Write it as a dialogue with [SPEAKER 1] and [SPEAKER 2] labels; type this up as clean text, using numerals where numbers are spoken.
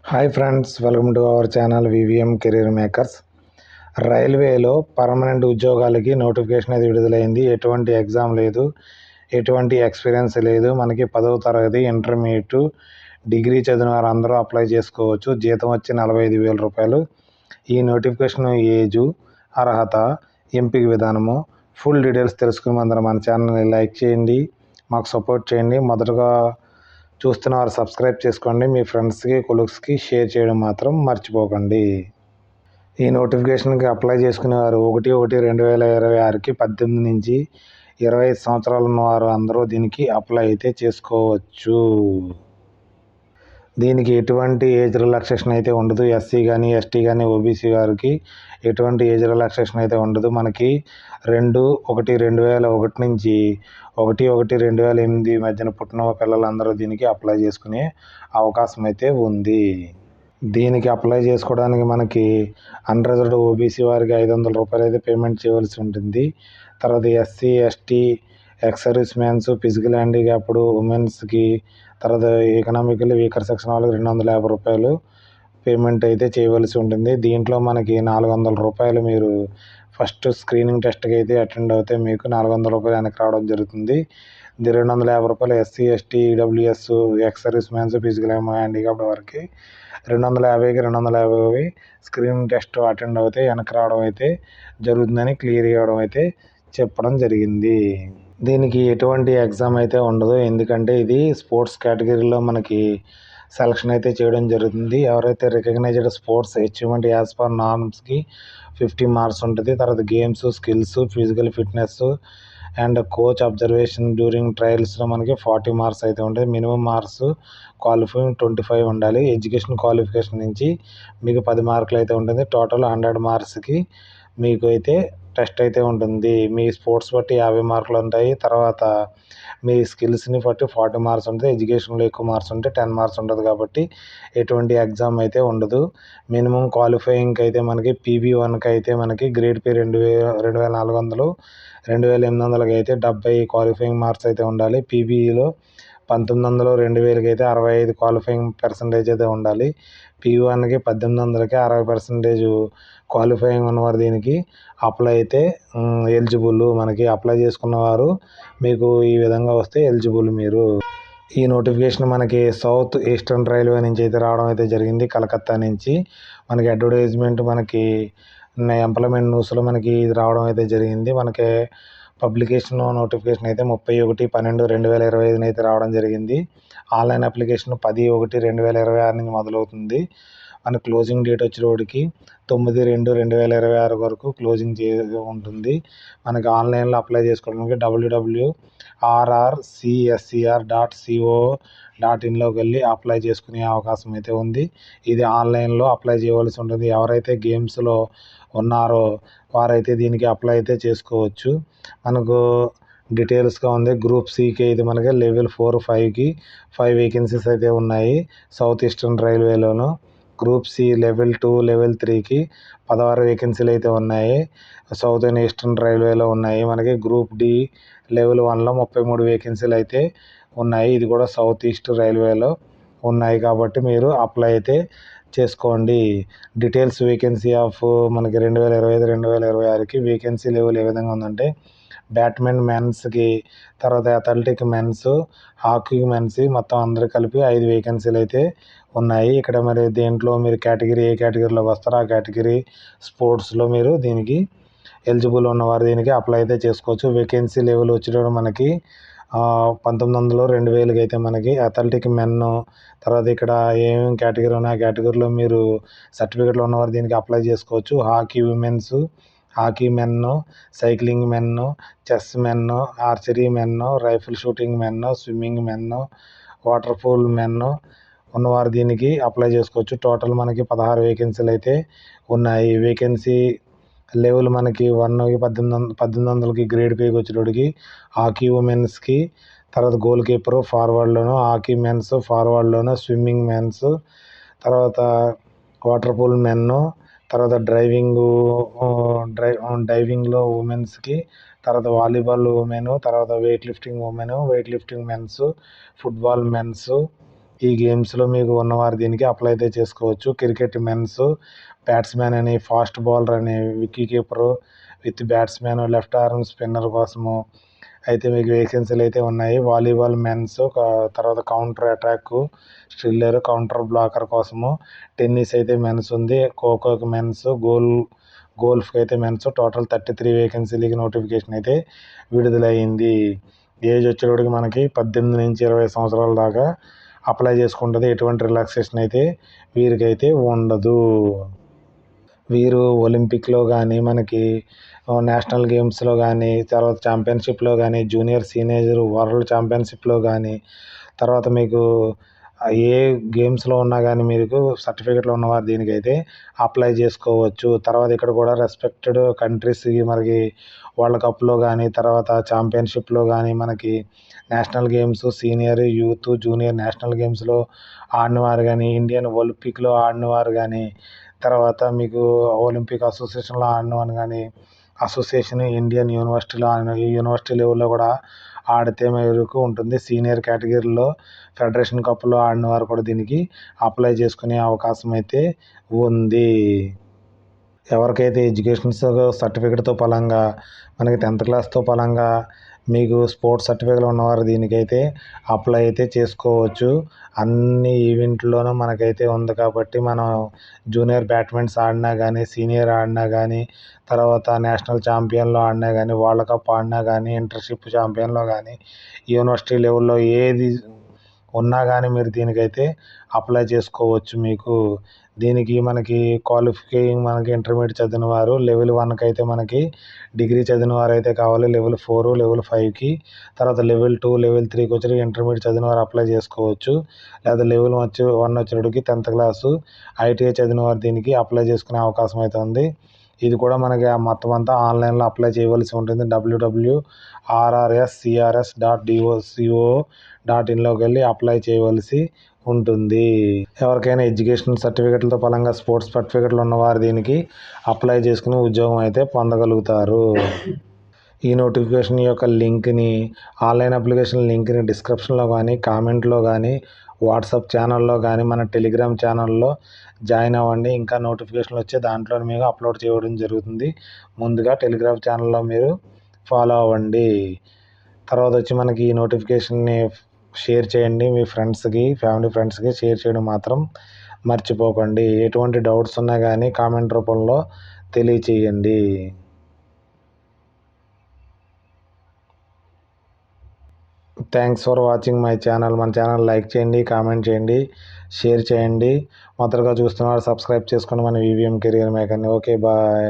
[SPEAKER 1] Hi friends, welcome to our channel VVM career makers. రైల్వేలో permanent ఉద్యోగాలకి notification అయితే విడుదలైంది. ఎటువంటి ఎగ్జామ్ లేదు, ఎటువంటి ఎక్స్పీరియన్స్ లేదు. మనకి 10వ తరగతి, ఇంటర్మీడియట్, డిగ్రీ చదివిన వారు అందరూ అప్లై చేసుకోవచ్చు. జీతం వచ్చి 45,000 రూపాయలు. ఈ నోటిఫికేషన్ ఏజు, అర్హత, ఎంపిక విధానము, ఫుల్ డీటెయిల్స్ తెలుసుకుని మన ఛానల్ని లైక్ చేయండి, మాకు సపోర్ట్ చేయండి. మొదటగా చూస్తున్న వారు సబ్స్క్రైబ్ చేసుకోండి. మీ ఫ్రెండ్స్కి, కొలీగ్స్కి షేర్ చేయడం మాత్రం మర్చిపోకండి. ఈ నోటిఫికేషన్కి అప్లై చేసుకునేవారు 1/1/2026కి 18 నుంచి 25 సంవత్సరాలు ఉన్నవారు అందరూ దీనికి అప్లై అయితే చేసుకోవచ్చు. దీనికి ఎటువంటి ఏజ్ రిలాక్సేషన్ అయితే ఉండదు. ఎస్సీ కానీ, ఎస్టీ కానీ, ఓబీసీ వారికి ఎటువంటి ఏజ్ రిలాక్సేషన్ అయితే ఉండదు. మనకి 2/1/2001 నుంచి 1/1/2008 మధ్యన పుట్టిన పిల్లలందరూ దీనికి అప్లై చేసుకునే అవకాశం అయితే ఉంది. దీనికి అప్లై చేసుకోవడానికి మనకి అన్రిజర్వ్డ్ ఓబీసీ వారికి 500 రూపాయలు అయితే పేమెంట్ చేయవలసి ఉంటుంది. తర్వాత SC, ST, ex service mans, physical handicapped ఉమెన్స్కి, తర్వాత ఎకనామికల్లీ వీకర్ సెక్షన్ వాళ్ళకి 250 రూపాయలు పేమెంట్ అయితే చేయవలసి ఉంటుంది. దీంట్లో మనకి 400 రూపాయలు మీరు ఫస్ట్ స్క్రీనింగ్ టెస్ట్కి అయితే అటెండ్ అవుతే మీకు 400 రూపాయలు వెనక్కి రావడం జరుగుతుంది. 250 రూపాయలు SC, ST, EWS, X service mans, physical handicapped వారికి 250కి 250 స్క్రీనింగ్ టెస్ట్ అటెండ్ అవుతే వెనక్కి రావడం అయితే జరుగుతుందని క్లియర్ ఇవ్వడం అయితే చెప్పడం జరిగింది. దీనికి ఎటువంటి ఎగ్జామ్ అయితే ఉండదు. ఎందుకంటే ఇది స్పోర్ట్స్ కేటగిరీలో మనకి సెలక్షన్ అయితే చేయడం జరుగుతుంది. ఎవరైతే recognised sports achievement as per నార్మ్స్కి 50 మార్క్స్ ఉంటుంది. తర్వాత games, skills, physical fitness and coach observation during ట్రయల్స్లో మనకి 40 మార్క్స్ అయితే ఉంటుంది. మినిమం మార్క్స్ క్వాలిఫైయింగ్ 25 ఉండాలి. ఎడ్యుకేషన్ క్వాలిఫికేషన్ నుంచి మీకు 10 మార్కులు అయితే ఉంటుంది. టోటల్ 100 మార్క్స్కి మీకు అయితే టెస్ట్ అయితే ఉంటుంది. మీ స్పోర్ట్స్ బట్టి 50 మార్కులు ఉంటాయి. తర్వాత మీ స్కిల్స్ని బట్టి 40 మార్క్స్ ఉంటుంది. ఎడ్యుకేషన్లో ఎక్కువ మార్క్స్ ఉంటే 10 మార్క్స్ ఉంటుంది. కాబట్టి ఎటువంటి ఎగ్జామ్ అయితే ఉండదు. మినిమం క్వాలిఫైయింగ్కి అయితే మనకి PB1కి అయితే మనకి గ్రేడ్ పే 2,400, 2,800కి అయితే 70 క్వాలిఫైయింగ్ మార్క్స్ అయితే ఉండాలి. PBలో 1900, 2000కి అయితే 65 క్వాలిఫైయింగ్ పర్సంటేజ్ అయితే ఉండాలి. PB1కి 1800కి 60% క్వాలిఫైయింగ్ ఉన్నవారు దీనికి అప్లై అయితే ఎలిజిబుల్. మనకి అప్లై చేసుకున్నవారు మీకు ఈ విధంగా వస్తే ఎలిజిబుల్ మీరు. ఈ నోటిఫికేషన్ మనకి సౌత్ ఈస్టర్న్ రైల్వే నుంచి అయితే రావడం అయితే జరిగింది. కలకత్తా నుంచి మనకి అడ్వర్టైజ్మెంట్ మనకి ఎంప్లాయ్మెంట్ న్యూస్లో మనకి ఇది రావడం అయితే జరిగింది. మనకి పబ్లికేషన్ నోటిఫికేషన్ అయితే 31/12/2025 అయితే రావడం జరిగింది. ఆన్లైన్ అప్లికేషన్ 10/1/2026 నుంచి మొదలవుతుంది. మన క్లోజింగ్ డేట్ వచ్చేటప్పటికి 9/2/2026 వరకు క్లోజింగ్ ఉంటుంది. మనకి ఆన్లైన్లో అప్లై చేసుకోవడానికి www.rrcscr.co.inలోకి వెళ్ళి అప్లై చేసుకునే అవకాశం అయితే ఉంది. ఇది ఆన్లైన్లో అప్లై చేయవలసి ఉంటుంది. ఎవరైతే గేమ్స్లో ఉన్నారో వారైతే దీనికి అప్లై అయితే చేసుకోవచ్చు. మనకు డీటెయిల్స్గా ఉంది. గ్రూప్ సికి అయితే మనకి లెవెల్ 4, 5కి 5 వేకెన్సీస్ అయితే ఉన్నాయి సౌత్ ఈస్టర్న్ రైల్వేలోను. గ్రూప్ సి లెవెల్ 2, లెవెల్ 3కి 16 వేకెన్సీలు అయితే ఉన్నాయి సౌత్ ఈస్టర్న్ రైల్వేలో ఉన్నాయి. మనకి గ్రూప్ డి లెవెల్ 1లో 33 వేకెన్సీలు అయితే ఉన్నాయి. ఇది కూడా సౌత్ ఈస్ట్ రైల్వేలో ఉన్నాయి. కాబట్టి మీరు అప్లై అయితే చేసుకోండి. డీటెయిల్స్ వేకెన్సీ ఆఫ్ మనకి 2025-2026కి వేకెన్సీ లెవెల్ ఏ విధంగా ఉందంటే బ్యాట్మెన్ మెన్స్కి, తర్వాత అథ్లెటిక్ మెన్స్, హాకీ మెన్స్ మొత్తం అందరూ కలిపి 5 వేకెన్సీలు అయితే ఉన్నాయి. ఇక్కడ మరి దేంట్లో మీరు ఏ కేటగిరీలోకి వస్తారో ఆ కేటగిరీ స్పోర్ట్స్లో మీరు దీనికి ఎలిజిబుల్ ఉన్నవారు దీనికి అప్లై అయితే చేసుకోవచ్చు. వేకెన్సీ లెవెల్ వచ్చేటప్పుడు మనకి 1900, 2000కి అయితే మనకి అథ్లెటిక్ మెన్, తర్వాత ఇక్కడ ఏమేమి కేటగిరీ ఉన్నాయి ఆ కేటగిరీలో మీరు సర్టిఫికెట్లు ఉన్నవారు దీనికి అప్లై చేసుకోవచ్చు. Hockey women's, hockey men, cycling men, chess men, archery men, rifle shooting men, swimming men, water pool men ఉన్నవారు దీనికి అప్లై చేసుకోవచ్చు. టోటల్ మనకి 16 వేకెన్సీలు అయితే ఉన్నాయి. వేకెన్సీ లెవెల్ మనకి 1కి 1800కి గ్రేడ్ పేకి వచ్చేటోడికి హాకీ ఉమెన్స్కి, తర్వాత గోల్ కీపరు ఫార్వర్డ్లోను, హాకీ మెన్స్ ఫార్వర్డ్లోను, స్విమ్మింగ్ మెన్స్, తర్వాత వాటర్ పూల్ మెన్, తర్వాత డైవింగ్లో ఉమెన్స్కి, తర్వాత వాలీబాల్ ఉమెన్, తర్వాత weight lifting women, weight lifting mens, football mens, ఈ గేమ్స్లో మీకు ఉన్నవారు దీనికి అప్లై అయితే చేసుకోవచ్చు. క్రికెట్ మెన్స్ బ్యాట్స్మెన్ అని, ఫాస్ట్ బౌలర్ అని, wicket keeper with batsmen, left arm spinner కోసము అయితే మీకు వేకెన్సీలు అయితే ఉన్నాయి. వాలీబాల్ మెన్స్, తర్వాత counter attack striker, counter blocker కోసము, టెన్నిస్ అయితే మెన్స్ ఉంది, ఖోఖోకి మెన్స్, గోల్ఫ్కి అయితే మెన్స్. టోటల్ 33 వేకెన్సీలకి నోటిఫికేషన్ అయితే విడుదలైంది. ఏజ్ వచ్చేటప్పటికి మనకి 18 నుంచి 20 సంవత్సరాల దాకా అప్లై చేసుకుంటుంది. ఎటువంటి రిలాక్సేషన్ అయితే వీరికైతే ఉండదు. వీరు ఒలింపిక్లో కానీ, మనకి నేషనల్ గేమ్స్లో కానీ, తర్వాత ఛాంపియన్షిప్లో కానీ, జూనియర్ సీనియర్ వరల్డ్ ఛాంపియన్షిప్లో కానీ, తర్వాత మీకు ఏ గేమ్స్లో ఉన్నా కానీ మీకు సర్టిఫికెట్లు ఉన్నవారు దీనికైతే అప్లై చేసుకోవచ్చు. తర్వాత ఇక్కడ కూడా రెస్పెక్టెడ్ కంట్రీస్కి మనకి వరల్డ్ కప్లో కానీ, తర్వాత ఛాంపియన్షిప్లో కానీ, మనకి national games, senior, youth, junior national గేమ్స్లో ఆడినవారు కానీ, ఇండియన్ ఒలింపిక్లో ఆడినవారు కానీ, తర్వాత మీకు ఒలింపిక్ అసోసియేషన్లో ఆడినవారు కానీ, అసోసియేషన్ ఇండియన్ యూనివర్సిటీలో ఆడిన యూనివర్సిటీ లెవెల్లో కూడా ఆడితే మేరకు ఉంటుంది. సీనియర్ కేటగిరీలో ఫెడరేషన్ కప్లో ఆడిన వారు కూడా దీనికి అప్లై చేసుకునే అవకాశం అయితే ఉంది. ఎవరికైతే ఎడ్యుకేషన్ సర్టిఫికేట్తో పలంగా మనకి 10th క్లాస్తో పలంగా మీకు స్పోర్ట్స్ సర్టిఫికేట్లు ఉన్నవారు దీనికైతే అప్లై అయితే చేసుకోవచ్చు. అన్ని ఈవెంట్లోనూ మనకైతే ఉంది కాబట్టి మనం జూనియర్ బ్యాడ్మింటన్స్ ఆడినా కానీ, సీనియర్ ఆడినా కానీ, తర్వాత నేషనల్ ఛాంపియన్లో ఆడినా కానీ, వరల్డ్ కప్ ఆడినా కానీ, ఇంటర్షిప్ ఛాంపియన్లో కానీ, యూనివర్సిటీ లెవెల్లో ఏది ఉన్నా కానీ మీరు దీనికైతే అప్లై చేసుకోవచ్చు. మీకు దీనికి మనకి క్వాలిఫైయింగ్ మనకి ఇంటర్మీడియట్ చదివిన వారు, లెవెల్ 1కి అయితే మనకి డిగ్రీ చదివిన వారు అయితే కావాలి. లెవెల్ 4, లెవెల్ 5కి, తర్వాత లెవెల్ 2, లెవెల్ 3కి వచ్చి ఇంటర్మీడియట్ చదివిన వారు అప్లై చేసుకోవచ్చు. లేదా లెవెల్ 1 వచ్చేటికి 10th క్లాసు ఐటీఐ చదివిన వారు దీనికి అప్లై చేసుకునే అవకాశం అయితే ఉంది. ఇది కూడా మనకి మొత్తం అంతా ఆన్లైన్లో అప్లై చేయవలసి ఉంటుంది. www.rrscrs.co.inలోకి వెళ్ళి అప్లై చేయవలసి ఉంటుంది. ఎవరికైనా ఎడ్యుకేషన్ సర్టిఫికెట్లతో పరంగా స్పోర్ట్స్ సర్టిఫికెట్లు ఉన్నవారు దీనికి అప్లై చేసుకుని ఉద్యోగం అయితే పొందగలుగుతారు. ఈ నోటిఫికేషన్ యొక్క లింక్ని, ఆన్లైన్ అప్లికేషన్ లింక్ని డిస్క్రిప్షన్లో కానీ, కామెంట్లో కానీ, వాట్సాప్ ఛానల్లో కానీ, మన టెలిగ్రామ్ ఛానల్లో జాయిన్ అవ్వండి. ఇంకా నోటిఫికేషన్లు వచ్చే దాంట్లో మీకు అప్లోడ్ చేయడం జరుగుతుంది. ముందుగా టెలిగ్రామ్ ఛానల్లో మీరు ఫాలో అవ్వండి. తర్వాత వచ్చి మనకి ఈ నోటిఫికేషన్ని షేర్ చేయండి. మీ ఫ్రెండ్స్కి, ఫ్యామిలీ ఫ్రెండ్స్కి షేర్ చేయడం మాత్రం మర్చిపోకండి. ఎటువంటి డౌట్స్ ఉన్నా కానీ కామెంట్ రూపంలో తెలియచేయండి. Thanks for watching my channel. మన ఛానల్ లైక్ చేయండి, కామెంట్ చేయండి, షేర్ చేయండి. మొదటగా చూస్తున్న వారు సబ్స్క్రైబ్ చేసుకోండి మన వివిఎం కెరియర్ మేకర్ని. Okay, bye.